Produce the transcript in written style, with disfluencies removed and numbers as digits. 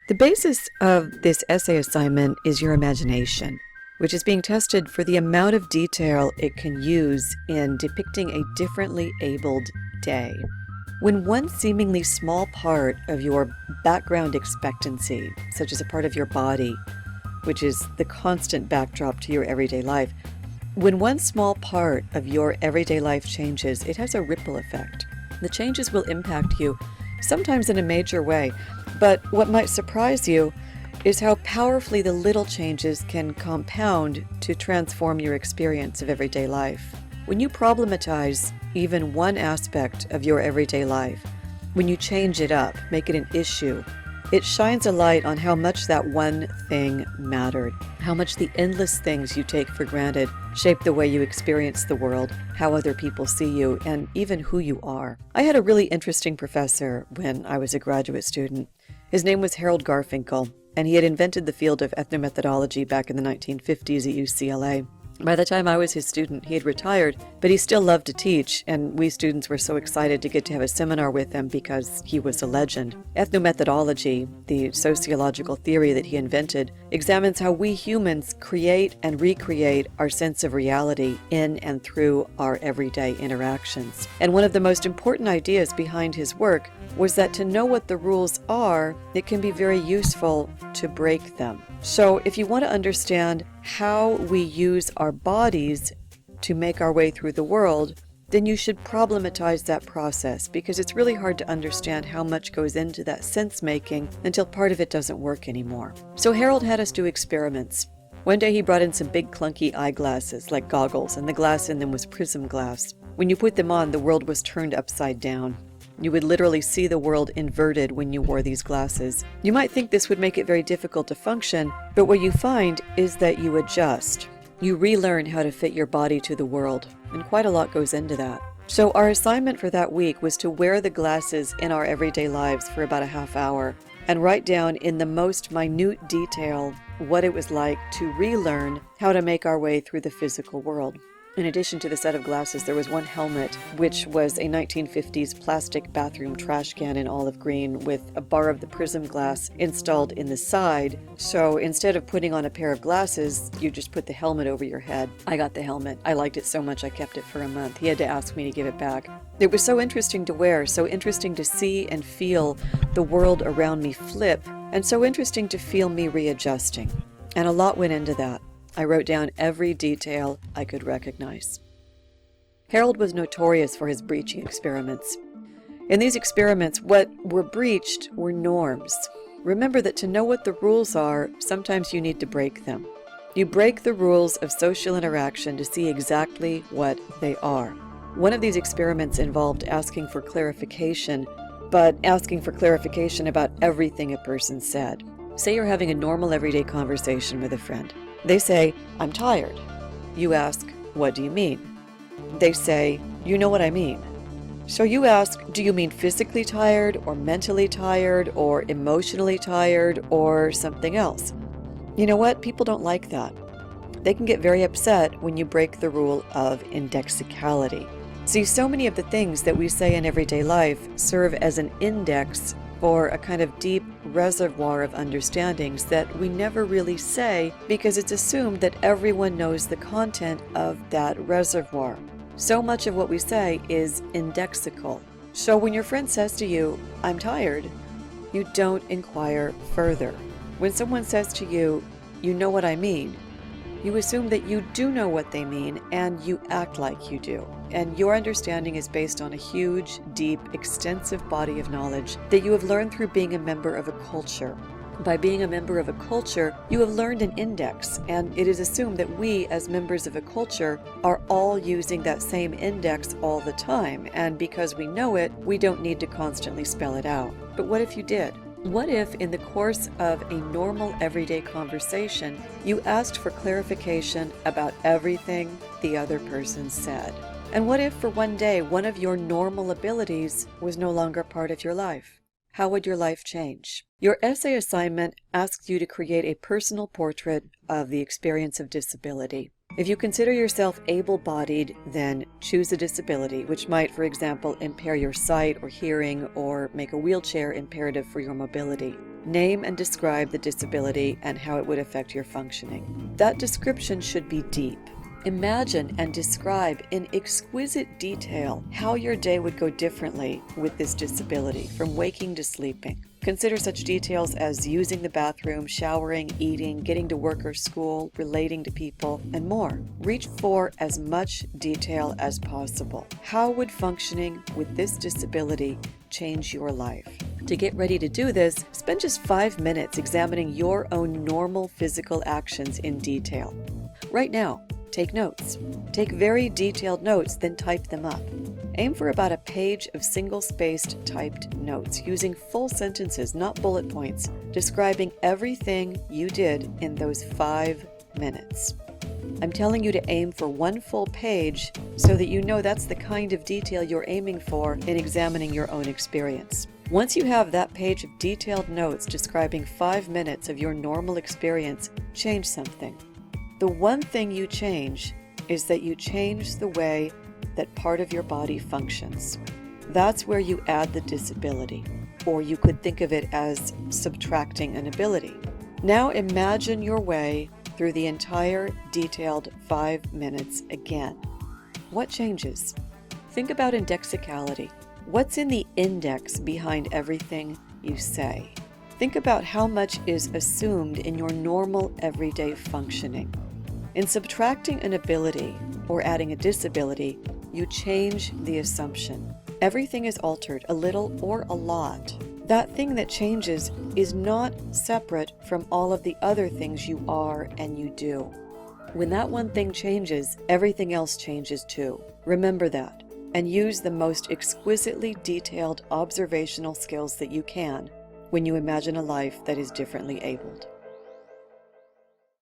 The basis of this essay assignment is your imagination, which is being tested for the amount of detail it can use in depicting a differently abled day. When one seemingly small part of your background expectancy, such as a part of your body, which is the constant backdrop to your everyday life, when one small part of your everyday life changes, it has a ripple effect. The changes will impact you, sometimes in a major way, but what might surprise you is how powerfully the little changes can compound to transform your experience of everyday life. When you problematize even one aspect of your everyday life, when you change it up, make it an issue, it shines a light on how much that one thing mattered, how much the endless things you take for granted shape the way you experience the world, how other people see you, and even who you are. I had a really interesting professor when I was a graduate student. His name was Harold Garfinkel, and he had invented the field of ethnomethodology back in the 1950s at UCLA. By the time I was his student, he had retired, but he still loved to teach, and we students were so excited to get to have a seminar with him because he was a legend. Ethnomethodology, the sociological theory that he invented, examines how we humans create and recreate our sense of reality in and through our everyday interactions. And one of the most important ideas behind his work was that to know what the rules are, it can be very useful to break them. So if you want to understand how we use our bodies to make our way through the world, then you should problematize that process, because it's really hard to understand how much goes into that sense-making until part of it doesn't work anymore. So Harold had us do experiments. One day he brought in some big clunky eyeglasses, like goggles, and the glass in them was prism glass. When you put them on, the world was turned upside down. You would literally see the world inverted when you wore these glasses. You might think this would make it very difficult to function, but what you find is that you adjust. You relearn how to fit your body to the world, and quite a lot goes into that. So our assignment for that week was to wear the glasses in our everyday lives for about a half hour and write down in the most minute detail what it was like to relearn how to make our way through the physical world. In addition to the set of glasses, there was one helmet, which was a 1950s plastic bathroom trash can in olive green with a bar of the prism glass installed in the side. So instead of putting on a pair of glasses, you just put the helmet over your head. I got the helmet. I liked it so much I kept it for a month. He had to ask me to give it back. It was so interesting to wear, so interesting to see and feel the world around me flip, and so interesting to feel me readjusting. And a lot went into that. I wrote down every detail I could recognize. Harold was notorious for his breaching experiments. In these experiments, what were breached were norms. Remember that to know what the rules are, sometimes you need to break them. You break the rules of social interaction to see exactly what they are. One of these experiments involved asking for clarification, but asking for clarification about everything a person said. Say you're having a normal everyday conversation with a friend. They say, "I'm tired." You ask, "What do you mean?" They say, "You know what I mean." So you ask, do you mean physically tired, or mentally tired, or emotionally tired, or something else? You know what? People don't like that. They can get very upset when you break the rule of indexicality. See, so many of the things that we say in everyday life serve as an index for a kind of deep reservoir of understandings that we never really say because it's assumed that everyone knows the content of that reservoir. So much of what we say is indexical. So when your friend says to you, "I'm tired," you don't inquire further. When someone says to you, "You know what I mean," you assume that you do know what they mean and you act like you do. And your understanding is based on a huge, deep, extensive body of knowledge that you have learned through being a member of a culture. By being a member of a culture, you have learned an index, and it is assumed that we, as members of a culture, are all using that same index all the time, and because we know it, we don't need to constantly spell it out. But what if you did? What if, in the course of a normal everyday conversation, you asked for clarification about everything the other person said? And what if, for one day, one of your normal abilities was no longer part of your life? How would your life change? Your essay assignment asks you to create a personal portrait of the experience of disability. If you consider yourself able-bodied, then choose a disability, which might, for example, impair your sight or hearing or make a wheelchair imperative for your mobility. Name and describe the disability and how it would affect your functioning. That description should be deep. Imagine and describe in exquisite detail how your day would go differently with this disability, from waking to sleeping. Consider such details as using the bathroom, showering, eating, getting to work or school, relating to people, and more. Reach for as much detail as possible. How would functioning with this disability change your life? To get ready to do this, spend just 5 minutes examining your own normal physical actions in detail. Right now, take notes. Take very detailed notes, then type them up. Aim for about a page of single-spaced typed notes, using full sentences, not bullet points, describing everything you did in those 5 minutes. I'm telling you to aim for one full page so that you know that's the kind of detail you're aiming for in examining your own experience. Once you have that page of detailed notes describing 5 minutes of your normal experience, change something. The one thing you change is that you change the way that part of your body functions. That's where you add the disability, or you could think of it as subtracting an ability. Now imagine your way through the entire detailed 5 minutes again. What changes? Think about indexicality. What's in the index behind everything you say? Think about how much is assumed in your normal everyday functioning. In subtracting an ability or adding a disability, you change the assumption. Everything is altered, a little or a lot. That thing that changes is not separate from all of the other things you are and you do. When that one thing changes, everything else changes too. Remember that, and use the most exquisitely detailed observational skills that you can when you imagine a life that is differently abled.